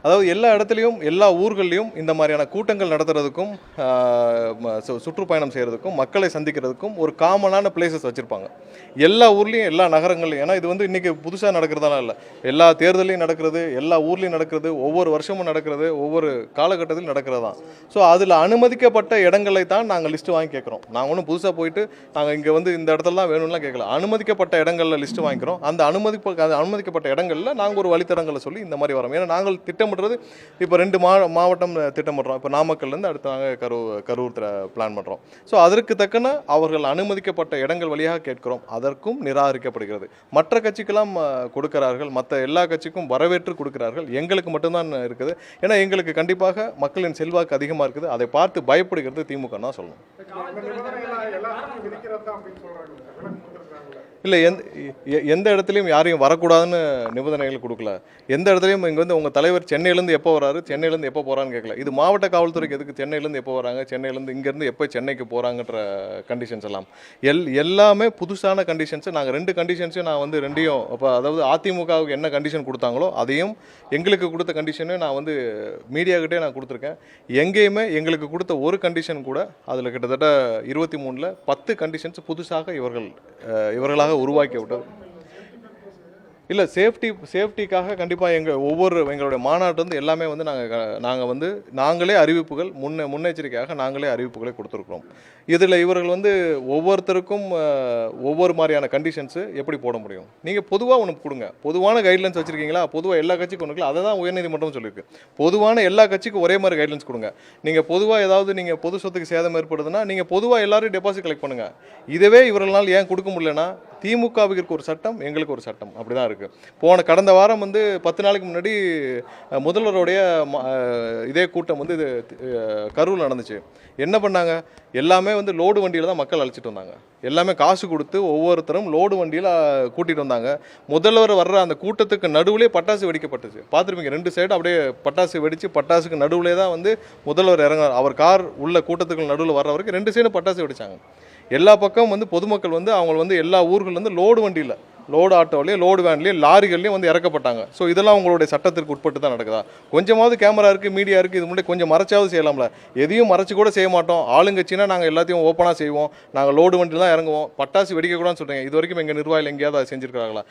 அதாவது எல்லா இடத்துலையும் எல்லா ஊர்கள்லையும் இந்த மாதிரியான கூட்டங்கள் நடத்துறதுக்கும் சுற்றுப்பயணம் செய்கிறதுக்கும் மக்களை சந்திக்கிறதுக்கும் ஒரு காமனான பிளேசஸ் வச்சுருப்பாங்க எல்லா ஊர்லேயும் எல்லா நகரங்கள்லையும். ஏன்னா இது வந்து இன்றைக்கி புதுசாக நடக்கிறதால இல்லை, எல்லா தேர்தலையும் நடக்கிறது, எல்லா ஊர்லேயும் நடக்கிறது, ஒவ்வொரு வருஷமும் நடக்கிறது, ஒவ்வொரு காலகட்டத்திலும் நடக்கிறது தான். ஸோ அதில் அனுமதிக்கப்பட்ட இடங்களை தான் நாங்கள் லிஸ்ட்டு வாங்கி கேட்குறோம். நாங்கள் ஒன்றும் புதுசாக போயிட்டு நாங்கள் இங்கே வந்து இந்த இடத்துல தான் வேணும்லாம் கேட்கல. அனுமதிக்கப்பட்ட இடங்களில் லிஸ்ட்டு வாங்கிக்கிறோம். அந்த அனுமதிக்கப்பட்ட இடங்களில் நாங்கள் ஒரு வழித்தடங்களை சொல்லி இந்த மாதிரி வரோம். ஏன்னா நாங்கள் திட்டமிடுறது இப்போ 2 மாவட்டம் திட்டமிடுறோம். இப்போ நாமக்கல்லேருந்து அடுத்து நாங்கள் கரூர் பிளான் பண்ணுறோம். ஸோ அதற்கு தக்கன அவர்கள் அனுமதிக்கப்பட்ட இடங்கள் வழியாக கேட்கிறோம். அதற்கும் நிராகரிக்கப்படுகிறது. மற்ற கட்சிக்கெல்லாம் கொடுக்கிறார்கள், மற்ற எல்லா கட்சிக்கும் வரவேற்று கொடுக்கிறார்கள். எங்களுக்கு மட்டும்தான் இருக்குது. ஏன்னா எங்களுக்கு கண்டிப்பாக மக்களின் செல்வாக்கு அதிகமாக இருக்குது. அதை பார்த்து பயப்படுகிறது திமுக தான் சொல்லணும். இல்லை, எந்த இடத்துலையும் யாரையும் வரக்கூடாதுன்னு நிபந்தனைகள் கொடுக்கல. எந்த இடத்துலையும் இங்கே வந்து உங்கள் தலைவர் சென்னையிலேருந்து எப்போ வராரு, சென்னையிலேருந்து எப்போ போகிறான்னு கேட்கல. இது மாவட்ட காவல்துறைக்கு எதுக்கு சென்னையிலேருந்து எப்போ வராங்க, சென்னையிலேருந்து இங்கேருந்து எப்போ சென்னைக்கு போகிறாங்கன்ற கண்டிஷன்ஸ் எல்லாம் எல்லாமே புதுசான கண்டிஷன்ஸு. நாங்கள் 2 கண்டிஷன்ஸையும் நான் வந்து 2யும் அப்போ அதாவது அதிமுகவுக்கு என்ன கண்டிஷன் கொடுத்தாங்களோ அதையும் எங்களுக்கு கொடுத்த கண்டிஷனையும் நான் வந்து மீடியாக்கிட்டே நான் கொடுத்துருக்கேன். எங்கேயுமே எங்களுக்கு கொடுத்த ஒரு கண்டிஷன் கூட அதில் கிட்டத்தட்ட 23ல் 10 கண்டிஷன்ஸ் புதுசாக இவர்களாக உருவாக்கி விட்டது. இல்லை, சேஃப்டிக்காக கண்டிப்பாக எங்களுடைய மாநாட்டு வந்து எல்லாமே வந்து நாங்கள் வந்து நாங்களே அறிவிப்புகள் முன்னெச்சரிக்கையாக நாங்களே அறிவிப்புகளை கொடுத்துருக்குறோம். இதில் இவர்கள் வந்து ஒவ்வொருத்தருக்கும் ஒவ்வொரு மாதிரியான கண்டிஷன்ஸு எப்படி போட முடியும்? நீங்கள் பொதுவாக ஒன்று கொடுங்க. பொதுவான கைட்லைன்ஸ் வச்சுருக்கீங்களா? பொதுவாக எல்லா கட்சிக்கும் ஒன்றுங்களா? அதை தான் உயர்நீதிமன்றம் சொல்லியிருக்கு. பொதுவான எல்லா கட்சிக்கும் ஒரே மாதிரி கைட்லைன்ஸ் கொடுங்க. நீங்கள் பொதுவாக ஏதாவது நீங்கள் பொது சொத்துக்கு சேதம் ஏற்படுதுன்னா நீங்கள் பொதுவாக எல்லாரும் டெபாசிட் கலெக்ட் பண்ணுங்கள். இதுவே இவர்களால் ஏன் கொடுக்க முடியலன்னா திமுகவுக்கு ஒரு சட்டம், எங்களுக்கு ஒரு சட்டம், அப்படி தான் இருக்குது. கடந்த வாரம் வந்து 10 நாளைக்கு முன்னாடி முதல்வருடைய இதே கூட்டம் வந்து இது கரூரில் நடந்துச்சு. என்ன பண்ணாங்க? எல்லாமே வந்து லோடு வண்டியில் தான் மக்கள் அழைச்சிட்டு வந்தாங்க. எல்லாமே காசு கொடுத்து ஒவ்வொருத்தரும் லோடு வண்டியில் கூட்டிகிட்டு வந்தாங்க. முதல்வர் வர்ற அந்த கூட்டத்துக்கு நடுவுலேயே பட்டாசு வெடிக்கப்பட்டுச்சு. பார்த்துருப்பீங்க, 2 சைடு அப்படியே பட்டாசு வெடித்து பட்டாசுக்கு நடுவுலே தான் வந்து முதல்வர் இறங்குறார். அவர் கார் உள்ள கூட்டத்துக்கு நடுவில் வர்ற வரைக்கும் 2 சைடும் பட்டாசு வெடிச்சாங்க. எல்லா பக்கம் வந்து பொதுமக்கள் வந்து அவங்க வந்து எல்லா ஊர்கள்லேருந்து லோடு வண்டியில், லோடு ஆட்டோலையும் லோடு வேன்லேயும் லாரிகள்லையும் வந்து இறக்கப்பட்டாங்க. ஸோ இதெல்லாம் உங்களுடைய சட்டத்திற்கு உட்பட்டு தான் நடக்குதா? கொஞ்சமாவது கேமரா இருக்குது, மீடியா இருக்குது, இது முன்னாடி கொஞ்சம் மறைச்சாவது செய்யலாம்ல. எதையும் மறைச்சி கூட செய்ய மாட்டோம். ஆளுங்கட்சினா நாங்கள் எல்லாத்தையும் ஓப்பனாக செய்வோம். நாங்கள் லோடு வண்டியில் தான் இறங்குவோம். பட்டாசு வெடிக்கக்கூடாதுன்னு சொல்கிறீங்க. இது வரைக்கும் எங்கள் நிர்வாகிகள் எங்கேயாவது அதை செஞ்சுருக்காங்களா?